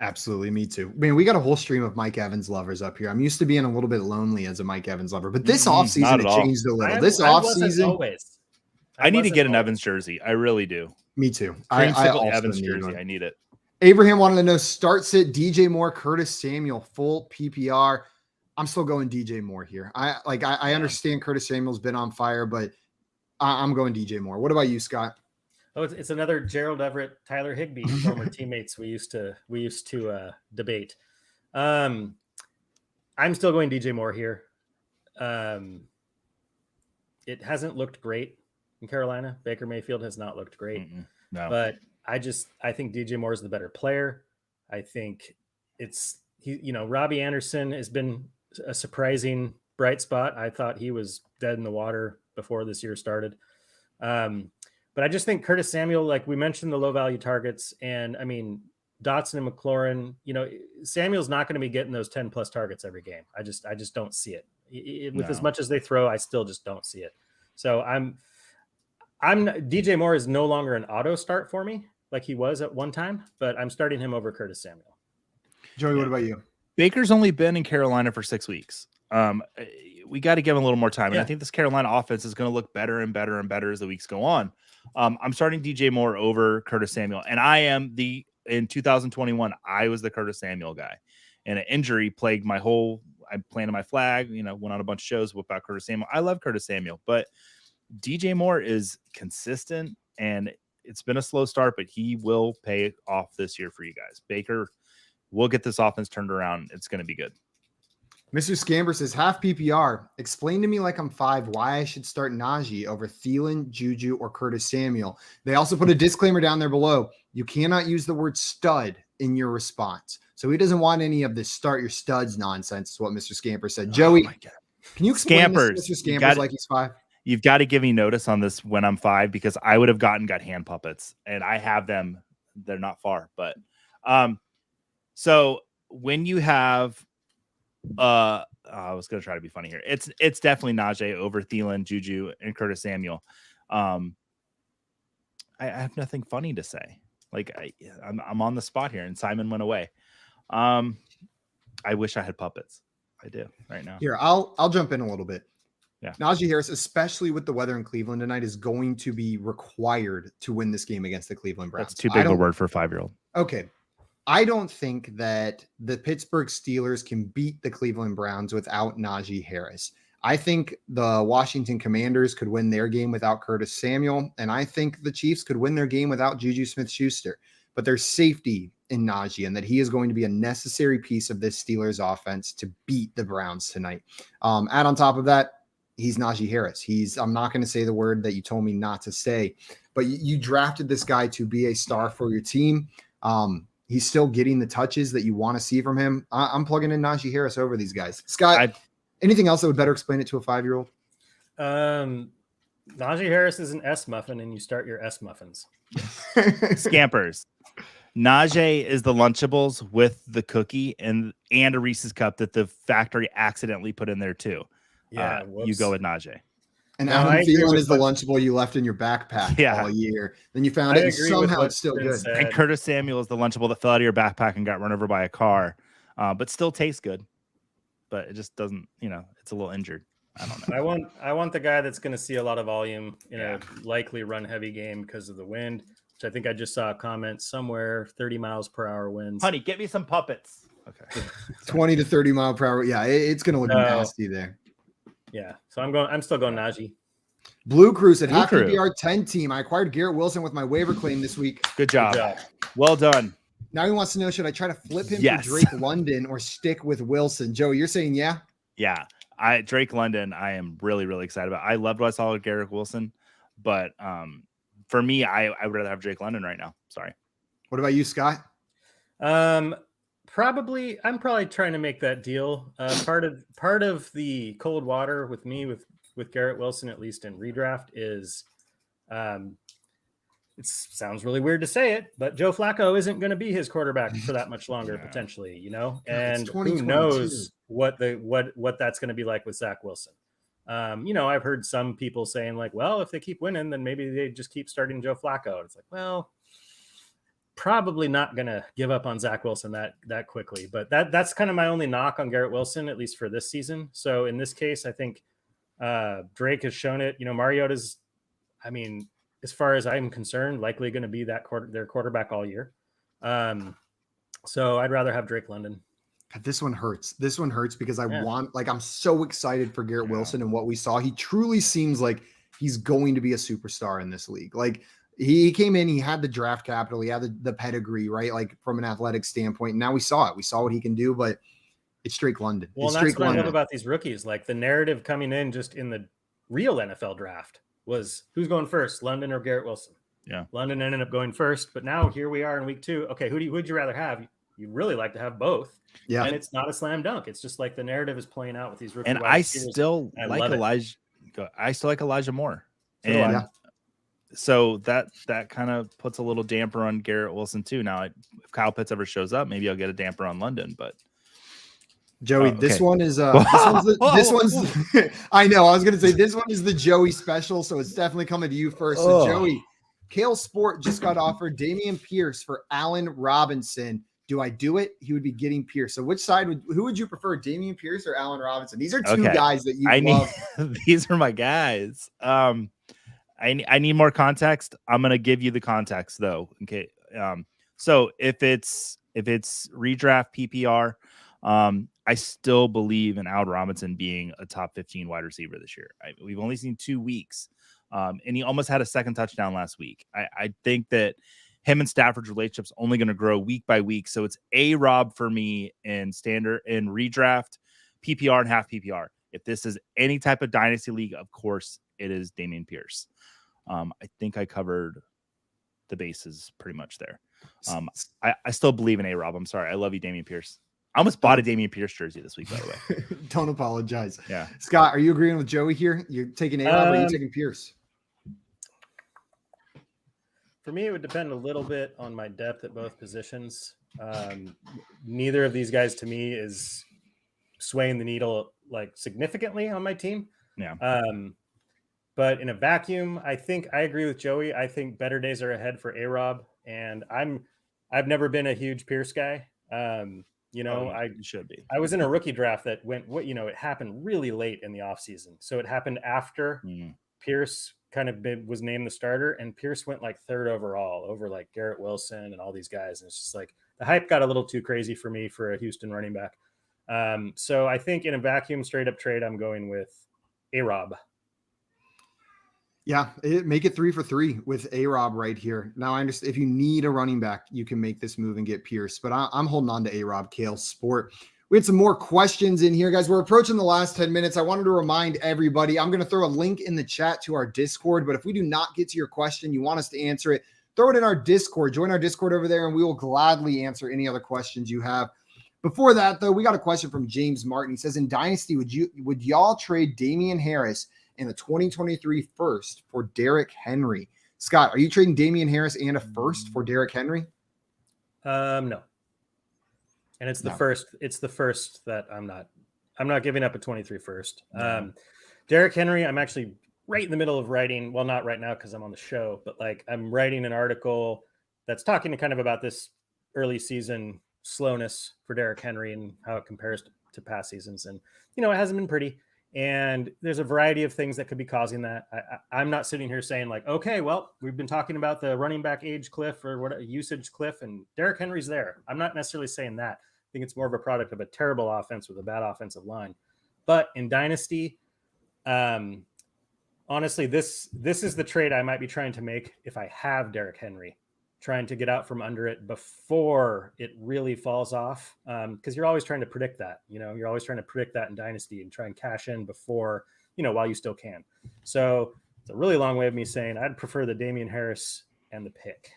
Absolutely, me too. Man, we got a whole stream of Mike Evans lovers up here. I'm used to being a little bit lonely as a Mike Evans lover, but this offseason it changed a little. This offseason, I need to wasn't get an always- Evans jersey. I really do. Me too. I Creamsicle also Evans need jersey. one. I need it. Abraham wanted to know start sit DJ Moore, Curtis Samuel, full PPR. I'm still going DJ Moore here. I understand Curtis Samuel's been on fire, but I'm going DJ Moore. What about you, Scott? Oh, it's another Gerald Everett, Tyler Higby, former teammates we used to debate. I'm still going DJ Moore here. It hasn't looked great in Carolina. Baker Mayfield has not looked great. No. But I think DJ Moore is the better player. I think Robbie Anderson has been a surprising bright spot. I thought he was dead in the water before this year started. But I just think Curtis Samuel, like we mentioned, the low value targets, and I mean Dotson and McLaurin. Samuel's not going to be getting those 10 plus targets every game. I just don't see it. With as much as they throw, I still just don't see it. So I'm DJ Moore is no longer an auto start for me like he was at one time, but I'm starting him over Curtis Samuel. Joey, what about you? Baker's only been in Carolina for 6 weeks. We got to give him a little more time. And Yeah. I think this Carolina offense is going to look better and better and better as the weeks go on. I'm starting DJ Moore over Curtis Samuel. And in 2021, I was the Curtis Samuel guy. And an injury plagued I planted my flag, went on a bunch of shows about Curtis Samuel. I love Curtis Samuel, but DJ Moore is consistent, and it's been a slow start, but he will pay off this year for you guys. Baker will get this offense turned around. It's going to be good. Mr. Scamber says, half PPR. Explain to me like I'm 5 why I should start Najee over Thielen, Juju, or Curtis Samuel. They also put a disclaimer down there below. You cannot use the word stud in your response. So he doesn't want any of this start your studs nonsense, is what Mr. Scamper said. Joey, can you explain this to Mr. Scampers like he's 5? You've got to give me notice on this when I'm 5, because I would have got hand puppets, and I have them. They're not far, but so when you have I was going to try to be funny here. It's definitely Najee over Thielen, Juju, and Curtis Samuel. I have nothing funny to say. Like I'm on the spot here, and Simon went away. I wish I had puppets. I do right now. Here, I'll jump in a little bit. Yeah. Najee Harris, especially with the weather in Cleveland tonight, is going to be required to win this game against the Cleveland Browns. That's too big a word for a 5-year-old. Okay. I don't think that the Pittsburgh Steelers can beat the Cleveland Browns without Najee Harris. I think the Washington Commanders could win their game without Curtis Samuel, and I think the Chiefs could win their game without Juju Smith-Schuster. But there's safety in Najee, and that he is going to be a necessary piece of this Steelers offense to beat the Browns tonight. Add on top of that, he's Najee Harris. I'm not going to say the word that you told me not to say, but you drafted this guy to be a star for your team. He's still getting the touches that you want to see from him. I'm plugging in Najee Harris over these guys. Scott, anything else that would better explain it to a 5-year-old? Najee Harris is an S muffin, and you start your S muffins. Scampers. Najee is the Lunchables with the cookie and a Reese's cup that the factory accidentally put in there too. Yeah, you go with Najee. And No, Adam I agree Thielen with is the Lunchable you left in your backpack all year. Then you found I it, and agree with somehow what's it's still been good. said. And Curtis Samuel is the Lunchable that fell out of your backpack and got run over by a car, but still tastes good. But it just doesn't, it's a little injured. I don't know. I want the guy that's going to see a lot of volume in a likely run heavy game because of the wind, which I think I just saw a comment somewhere, 30 miles per hour winds. Honey, get me some puppets. Okay. 20 to 30 mile per hour. Yeah, it's going to look nasty there. Yeah. So I'm still going Najee. Blue Crew said, Blue half Crew. PPR 10 team. I acquired Garrett Wilson with my waiver claim this week. Good job. Well done. Now he wants to know, should I try to flip him Yes. for Drake London or stick with Wilson? Joe, you're saying yeah? Yeah. Drake London, I am really, really excited about. I loved what I saw with Garrett Wilson, but for me, I would rather have Drake London right now. Sorry. What about you, Scott? I'm probably trying to make that deal. Part of the cold water with me with Garrett Wilson, at least in redraft, is it sounds really weird to say it, but Joe Flacco isn't going to be his quarterback for that much longer, potentially, and who knows what that's going to be like with Zach Wilson. I've heard some people saying like, well, if they keep winning, then maybe they just keep starting Joe Flacco. It's like, well, probably not going to give up on Zach Wilson that quickly, but that's kind of my only knock on Garrett Wilson, at least for this season. So in this case, I think Drake has shown it. Mariota's, I mean, as far as I'm concerned, likely going to be their quarterback all year. So I'd rather have Drake London. God, this one hurts. This one hurts because I'm so excited for Garrett Wilson and what we saw. He truly seems like he's going to be a superstar in this league. Like he came in, he had the draft capital, he had the pedigree, right? Like from an athletic standpoint. And now we saw it. We saw what he can do, but it's Drake London. Well, that's what I love about these rookies. Like the narrative coming in just in the real NFL draft was who's going first, London or Garrett Wilson? Yeah. London ended up going first, but now here we are in week 2. Okay, who'd you rather have? You really like to have both. Yeah. And it's not a slam dunk. It's just like the narrative is playing out with these rookies. And I still like Elijah Moore. So that kind of puts a little damper on Garrett Wilson too. Now, if Kyle Pitts ever shows up, maybe I'll get a damper on London, but Joey, this one is I know I was gonna say this one is the Joey special, so it's definitely coming to you first. So Joey, Kale Sport just got offered Dameon Pierce for Allen Robinson. Do I do it? He would be getting Pierce. So which side who would you prefer, Dameon Pierce or Allen Robinson? These are two guys that you love. These are my guys. I need more context. I'm gonna give you the context though. Okay. So if it's redraft PPR, I still believe in Allen Robinson being a top 15 wide receiver this year. We've only seen 2 weeks, and he almost had a second touchdown last week. I think that him and Stafford's relationship's only going to grow week by week. So it's A-Rob for me in standard in redraft, PPR, and half PPR. If this is any type of dynasty league, of course, it is Dameon Pierce. I think I covered the bases pretty much there. I still believe in A-Rob. I'm sorry. I love you, Dameon Pierce. I almost bought a Dameon Pierce jersey this week, by the way. Don't apologize. Yeah. Scott, are you agreeing with Joey here? You're taking A-Rob or are you taking Pierce? For me, it would depend a little bit on my depth at both positions. Neither of these guys to me is swaying the needle like significantly on my team. Yeah. But in a vacuum, I think I agree with Joey. I think better days are ahead for A-Rob, and I've never been a huge Pierce guy. I should be. I was in a rookie draft that it happened really late in the offseason. So it happened after Pierce kind of was named the starter, and Pierce went like 3rd overall over like Garrett Wilson and all these guys. And it's just like the hype got a little too crazy for me for a Houston running back. So I think in a vacuum straight up trade, I'm going with A-Rob. Yeah, make it 3 for 3 with A-Rob right here. Now, I understand if you need a running back, you can make this move and get Pierce, but I'm holding on to A-Rob, Kale Sport. We had some more questions in here, guys. We're approaching the last 10 minutes. I wanted to remind everybody, I'm going to throw a link in the chat to our Discord, but if we do not get to your question, you want us to answer it, throw it in our Discord. Join our Discord over there, and we will gladly answer any other questions you have. Before that, though, we got a question from James Martin. He says, in Dynasty, would y'all trade Damien Harris and a 2023 first for Derrick Henry? Scott, are you trading Damien Harris and a first for Derrick Henry? No. And it's the first that I'm not giving up a 23 first. Derrick Henry, I'm actually right in the middle of writing. Well, not right now because I'm on the show, but like I'm writing an article that's talking kind of about this early season slowness for Derrick Henry and how it compares to past seasons. And, it hasn't been pretty. And there's a variety of things that could be causing that. I'm not sitting here saying like, okay, well, we've been talking about the running back age cliff or what usage cliff, and Derrick Henry's there. I'm not necessarily saying that. I think it's more of a product of a terrible offense with a bad offensive line. But in Dynasty, honestly, this is the trade I might be trying to make if I have Derrick Henry, trying to get out from under it before it really falls off. Because you're always trying to predict that, you're always trying to predict that in Dynasty and try and cash in before, while you still can. So it's a really long way of me saying I'd prefer the Damien Harris and the pick.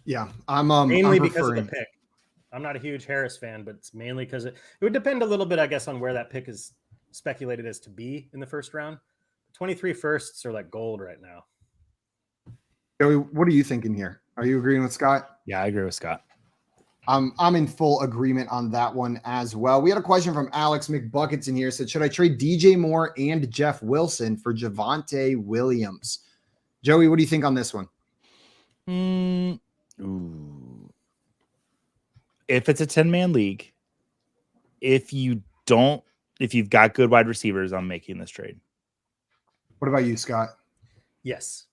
Yeah. Mainly because of the pick. I'm not a huge Harris fan, but it's mainly because it would depend a little bit, I guess, on where that pick is speculated as to be in the first round. 23 firsts are like gold right now. Joey, what are you thinking here? Are you agreeing with Scott? Yeah, I agree with Scott. I'm in full agreement on that one as well. We had a question from Alex McBuckets in here. Said, should I trade DJ Moore and Jeff Wilson for Javonte Williams? Joey, what do you think on this one? If it's a 10-man league, if you've got good wide receivers, I'm making this trade. What about you, Scott? Yes.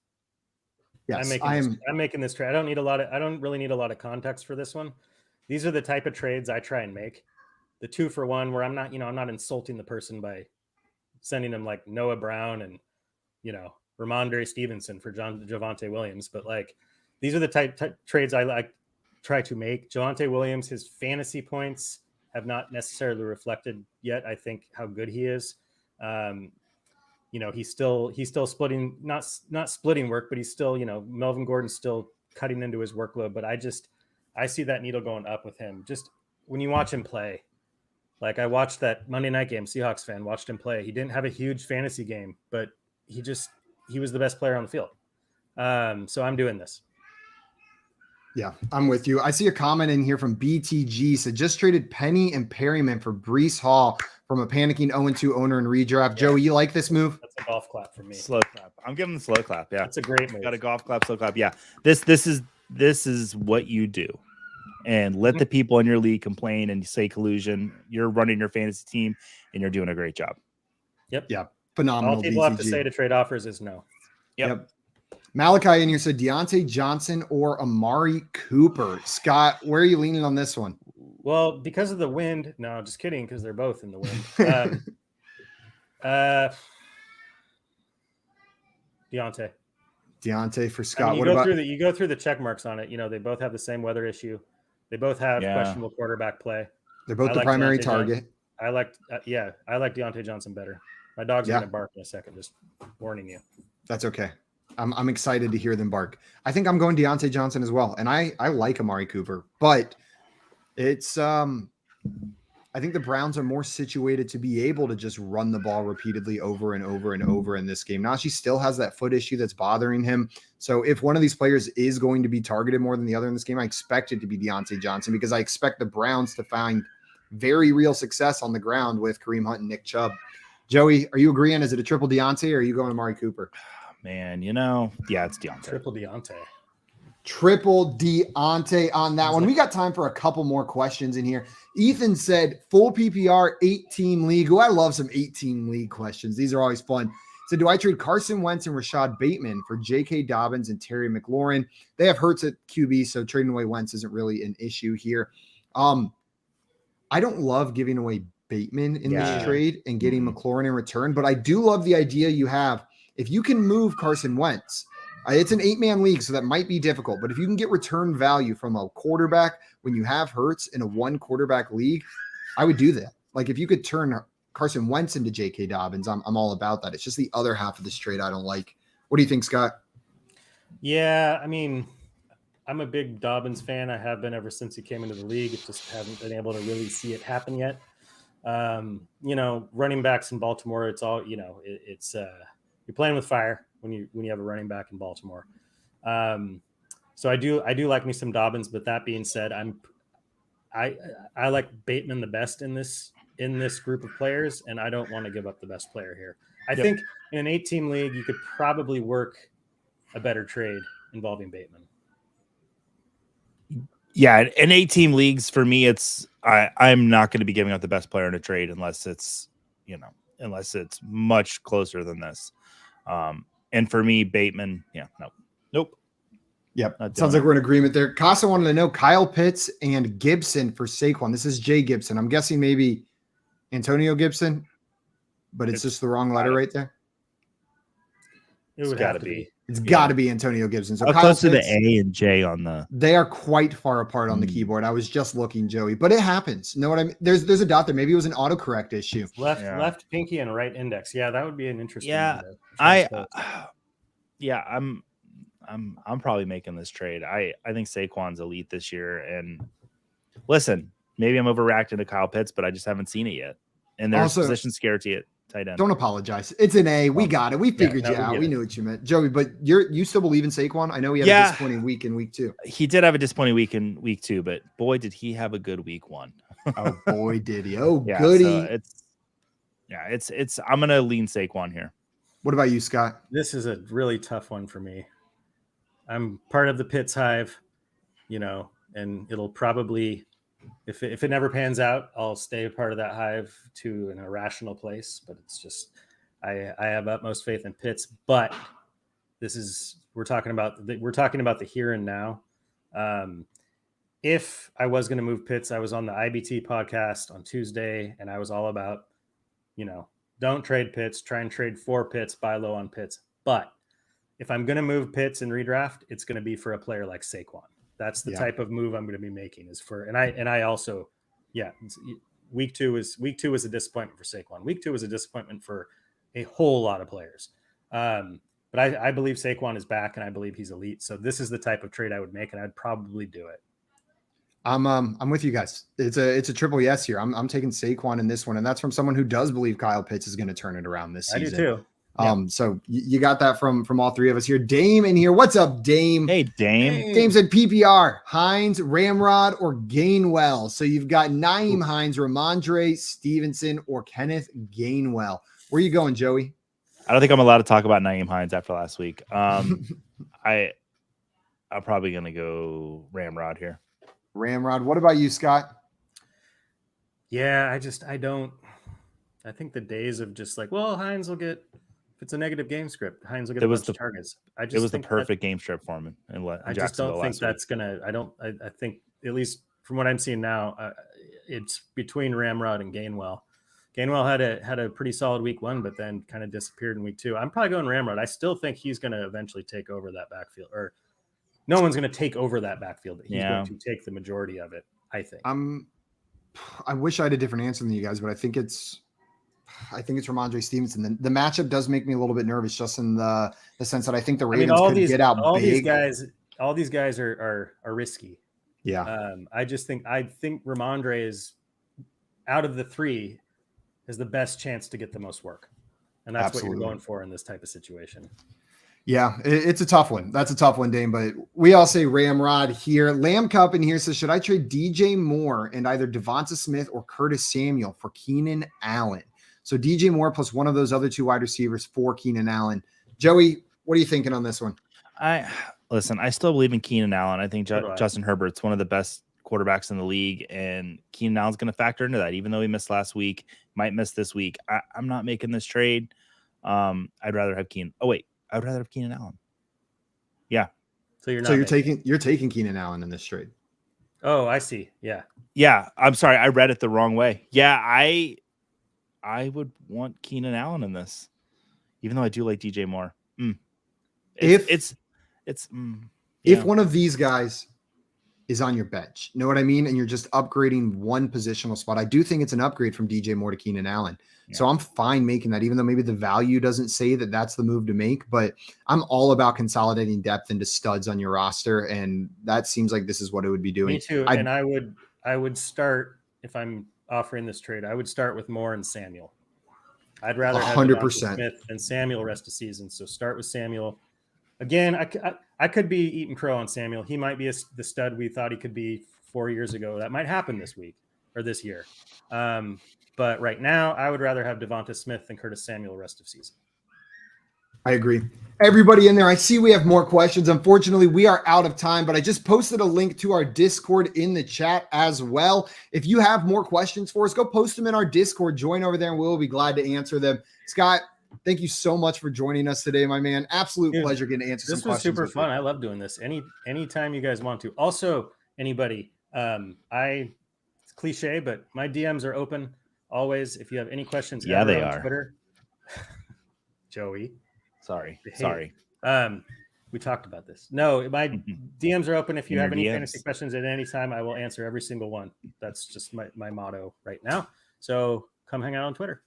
Yes, I'm making this trade. I don't really need a lot of context for this one. These are the type of trades I try and make. The 2-for-1 where I'm not insulting the person by sending them like Noah Brown and, Ramondre Stevenson for Javonte Williams. But like, these are the type trades I try to make. Javonte Williams, his fantasy points have not necessarily reflected yet, I think, how good he is. He's still splitting, not splitting work, but he's still, Melvin Gordon's still cutting into his workload. But I see that needle going up with him. Just when you watch him play, like I watched that Monday night game, Seahawks fan watched him play. He didn't have a huge fantasy game, but he was the best player on the field. So I'm doing this. Yeah, I'm with you. I see a comment in here from BTG. Said just traded Penny and Perryman for Breece Hall from a panicking 0-2 owner in redraft. Yeah. Joey, you like this move? That's a golf clap for me. Slow clap. I'm giving the slow clap. Yeah, that's a great move. Got a golf clap, slow clap. Yeah, this is what you do. And let the people in your league complain and say collusion. You're running your fantasy team, and you're doing a great job. Yep. Yeah. Phenomenal. All people BTG. have to say to trade offers is no. Yep. Malachi in here said Deontay Johnson or Amari Cooper. Scott, where are you leaning on this one? Well, because of the wind. No, just kidding, because they're both in the wind. Deontay for Scott. You go through the check marks on it. They both have the same weather issue. They both have questionable quarterback play. They're both the primary target. I like Deontay Johnson better. My dog's going to bark in a second. Just warning you. That's okay. I'm excited to hear them bark. I think I'm going Deontay Johnson as well. And I like Amari Cooper, but it's I think the Browns are more situated to be able to just run the ball repeatedly over and over and over in this game. Najee still has that foot issue that's bothering him. So if one of these players is going to be targeted more than the other in this game, I expect it to be Deontay Johnson because I expect the Browns to find very real success on the ground with Kareem Hunt and Nick Chubb. Joey, are you agreeing? Is it a triple Deontay or are you going Amari Cooper? Man, it's Deontay. Triple Deontay on that one. We got time for a couple more questions in here. Ethan said full PPR 8-team league. Oh, I love some 8-team league questions. These are always fun. So do I trade Carson Wentz and Rashad Bateman for J.K. Dobbins and Terry McLaurin? They have Hurts at QB, so trading away Wentz isn't really an issue here. I don't love giving away Bateman in this trade and getting McLaurin in return, but I do love the idea you have. If you can move Carson Wentz, it's an 8-man league, so that might be difficult. But if you can get return value from a quarterback when you have Hurts in a 1-quarterback league, I would do that. Like if you could turn Carson Wentz into J.K. Dobbins, I'm all about that. It's just the other half of this trade I don't like. What do you think, Scott? Yeah, I mean, I'm a big Dobbins fan. I have been ever since he came into the league. It just haven't been able to really see it happen yet. Running backs in Baltimore, it's all, it's you're playing with fire when you have a running back in Baltimore. So I do like me some Dobbins, but that being said, I like Bateman the best in this group of players, and I don't want to give up the best player here. I think in an 8-team league, you could probably work a better trade involving Bateman. Yeah, in 8-team leagues, for me, I'm not going to be giving up the best player in a trade unless it's much closer than this. And for me, Bateman, nope. Yep. Sounds like we're in agreement there. Casa wanted to know Kyle Pitts and Gibson for Saquon. This is Jay Gibson. I'm guessing maybe Antonio Gibson, but it's just the wrong letter right there. It would have to be. It's got to be Antonio Gibson. So Kyle close to the A and J on the. They are quite far apart on the keyboard. I was just looking, Joey, but it happens. Know what I mean? There's a dot there. Maybe it was an autocorrect issue. Left pinky and right index. Yeah, that would be an interesting. Yeah, I'm probably making this trade. I think Saquon's elite this year. And listen, maybe I'm overreacting to Kyle Pitts, but I just haven't seen it yet. And there's also position scarcity at tight end. Don't apologize. It's an A. We got it. We figured you out. We knew what you meant, Joey. But you still believe in Saquon? I know he had a disappointing week in week 2. He did have a disappointing week in week 2, but boy, did he have a good week 1. Oh boy, did he? Oh goody. So it's. I'm gonna lean Saquon here. What about you, Scott? This is a really tough one for me. I'm part of the Pitts hive, and it'll probably, if it never pans out, I'll stay a part of that hive to an irrational place. But it's just, I have utmost faith in Pitts. But we're talking about the here and now. If I was going to move Pitts, I was on the IBT podcast on Tuesday, and I was all about, don't trade Pitts, try and trade 4 Pitts, buy low on Pitts. But if I'm going to move Pitts and redraft, it's going to be for a player like Saquon. That's the type of move I'm going to be making and I also, week two was a disappointment for Saquon. Week 2 was a disappointment for a whole lot of players. But I believe Saquon is back, and I believe he's elite. So this is the type of trade I would make, and I'd probably do it. I'm with you guys. It's a triple yes here. I'm taking Saquon in this one, and that's from someone who does believe Kyle Pitts is going to turn it around this season. I do too. So you got that from all 3 of us here. Dame in here. What's up, Dame? Hey, Dame. Dame said PPR, Hines, Ramrod, or Gainwell. So you've got Nyheim Hines, Ramondre Stevenson, or Kenneth Gainwell. Where are you going, Joey? I don't think I'm allowed to talk about Nyheim Hines after last week. I'm probably going to go Ramrod here. Ramrod. What about you, Scott? Yeah, I think the days of just like, well, Hines will get, if it's a negative game script, Hines will get a bunch of targets. It was the perfect game script for him. I just don't think that's going to, I think, at least from what I'm seeing now, it's between Ramrod and Gainwell. Gainwell had a pretty solid week 1, but then kind of disappeared in week 2. I'm probably going Ramrod. I still think he's going to eventually take over that backfield, or no one's going to take over that backfield. He's going to take the majority of it, I think. I wish I had a different answer than you guys, but I think it's Ramondre Stevenson. The matchup does make me a little bit nervous, just in the sense that I think the Ravens could get out big. All these guys are risky. Yeah. I think Ramondre is, out of the 3, is the best chance to get the most work. And that's Absolutely. What you're going for in this type of situation. Yeah, it's a tough one. That's a tough one, Dame, but we all say Ramrod here. Lamb Cup in here says, should I trade DJ Moore and either Devonta Smith or Curtis Samuel for Keenan Allen? So DJ Moore plus one of those other 2 wide receivers for Keenan Allen. Joey, what are you thinking on this one? I still believe in Keenan Allen. I think Justin Herbert's one of the best quarterbacks in the league, and Keenan Allen's going to factor into that. Even though he missed last week, might miss this week. I'm not making this trade. I'd rather have Keenan. Oh wait, I would rather have Keenan Allen. Yeah. So you're taking Keenan Allen in this trade. Oh, I see. Yeah. Yeah. I'm sorry, I read it the wrong way. Yeah, I would want Keenan Allen in this, even though I do like DJ Moore. If one of these guys is on your bench, you know what I mean? And you're just upgrading one positional spot. I do think it's an upgrade from DJ Moore to Keenan Allen. Yeah. So I'm fine making that, even though maybe the value doesn't say that that's the move to make, but I'm all about consolidating depth into studs on your roster. And that seems like this is what it would be doing. Me too. And I would start, if I'm offering this trade, I would start with Moore and Samuel. I'd rather have 100% Smith and Samuel rest of season. So start with Samuel. Again, I could be eating crow on Samuel. He might be the stud we thought he could be 4 years ago. That might happen this week or this year. But right now, I would rather have Devonta Smith than Curtis Samuel rest of season. I agree. Everybody in there, I see we have more questions. Unfortunately, we are out of time, but I just posted a link to our Discord in the chat as well. If you have more questions for us, go post them in our Discord. Join over there, and we'll be glad to answer them. Scott, thank you so much for joining us today, my man. Absolute pleasure getting to answer some questions. This was super fun. I love doing this. Anytime you guys want to. Also, anybody, it's cliche, but my DMs are open always. If you have any questions, they are. Twitter. Joey. Sorry. We talked about this. No, my DMs are open. If you have any fantasy questions at any time, I will answer every single one. That's just my motto right now. So come hang out on Twitter.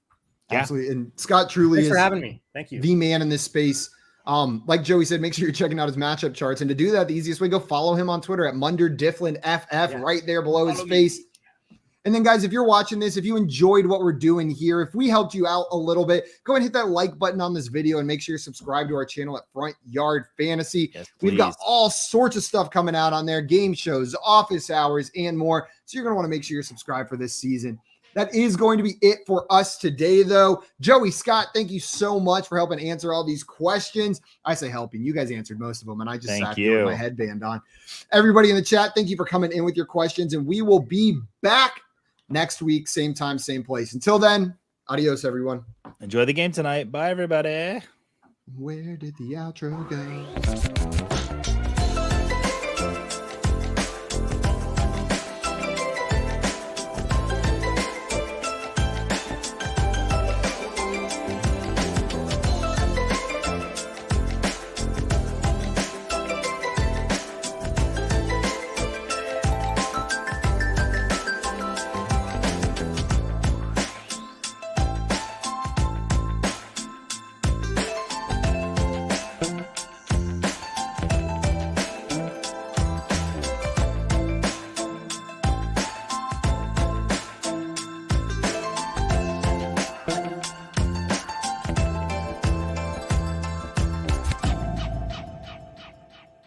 Yeah. Absolutely. And Scott truly Thanks for having me. Thank you. The man in this space. Like Joey said, make sure you're checking out his matchup charts. And to do that, the easiest way, go follow him on Twitter at Munder Difflin FF, right there below his face. And then, guys, if you're watching this, if you enjoyed what we're doing here, if we helped you out a little bit, go and hit that like button on this video and make sure you're subscribed to our channel at Front Yard Fantasy. Yes, we've got all sorts of stuff coming out on there, game shows, office hours, and more. So you're going to want to make sure you're subscribed for this season. That is going to be it for us today, though. Joey, Scott, thank you so much for helping answer all these questions. I say helping. You guys answered most of them, and I just sat there with my headband on. Everybody in the chat, thank you for coming in with your questions, and we will be back next week, same time, same place. Until then, adios, everyone. Enjoy the game tonight. Bye, everybody. Where did the outro go?